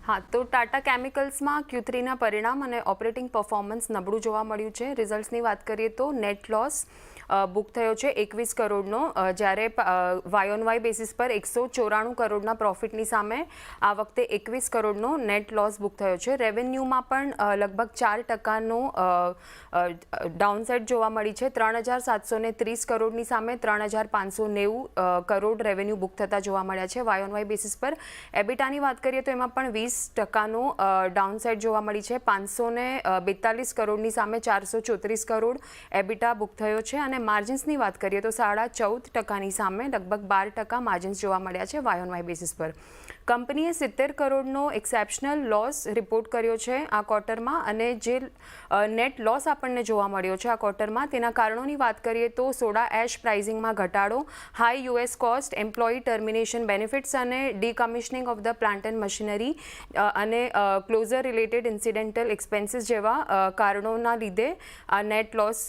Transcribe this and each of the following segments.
હા, તો ટાટા કેમિકલ્સમાં Q3ના પરિણામ અને ઓપરેટિંગ પરફોર્મન્સ નબળું જોવા મળ્યું છે. રિઝલ્ટ્સની વાત કરીએ તો નેટ લોસ બુક થયો છે 21 કરોડનો, જ્યારે વાય બેસિસ પર 194 કરોડના પ્રોફિટની સામે આ વખતે 21 કરોડનો નેટ લોસ બુક થયો છે. રેવન્યુમાં પણ લગભગ 4%નો ડાઉનસાઇડ જોવા મળી છે. 3,730 કરોડની સામે 3,590 કરોડ રેવન્યુ બુક થતા જોવા મળ્યા છે વાય બેસિસ પર. એબિટાની વાત કરીએ તો એમાં પણ 20%નો ડાઉનસાઇડ જોવા મળી છે. 542 કરોડની સામે 434 કરોડ એબિટા બુક થયો છે. અને માર્જિન્સની વાત કરીએ તો 14.5%ની સામે લગભગ 12% માર્જિન્સ જોવા મળ્યા છે વાય બેસિસ પર. કંપનીએ 70 કરોડનો એક્સેપ્શનલ લોસ રિપોર્ટ કર્યો છે આ ક્વાર્ટરમાં, અને જે નેટ લોસ આપણને જોવા મળ્યો છે આ ક્વાર્ટરમાં તેના કારણોની વાત કરીએ તો સોડા એશ પ્રાઇઝિંગમાં ઘટાડો, high US cost, employee termination benefits અને decommissioning of the plant and machinery અને ક્લોઝર રિલેટેડ ઇન્સિડેન્ટલ એક્સપેન્સીસ જેવા કારણોના લીધે આ નેટ લોસ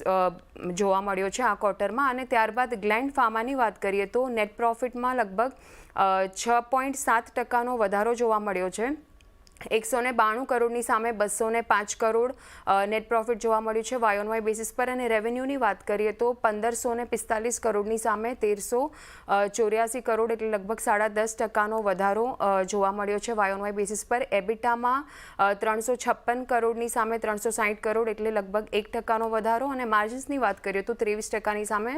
જોવા મળ્યો છે આ ક્વાર્ટરમાં. અને ત્યારબાદ ગ્લેન્ડ ફાર્માની વાત કરીએ તો નેટ પ્રોફિટમાં લગભગ 6.7%નો વધારો જોવા મળ્યો છે. 192 કરોડની સામે 205 કરોડ નેટ પ્રોફિટ જોવા મળ્યું છે વાય બેસિસ પર. અને રેવન્યુની વાત કરીએ તો 1545 કરોડની સામે 1384 કરોડ, એટલે લગભગ 10.5%નો વધારો જોવા મળ્યો છે વાય બેસિસ પર. એબિટામાં 356 કરોડની સામે 360 કરોડ, એટલે લગભગ 1%નો વધારો. અને માર્જિન્સની વાત કરીએ તો 23%ની સામે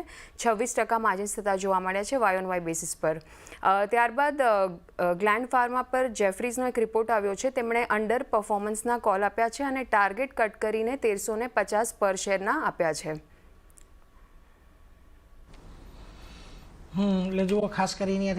26% માર્જિન્સ થતા જોવા મળ્યા છે વાય બેસિસ પર. ત્યારબાદ ગ્લેન્ડ ફાર્મા પર જેફરીઝનો એક રિપોર્ટ આવ્યો છે. તેમણે અંડર પરફોર્મન્સના કોલ આપ્યા છે અને ટાર્ગેટ કટ કરીને 1350 પર શેરના આપ્યા છે. એટલે જુઓ, ખાસ કરીને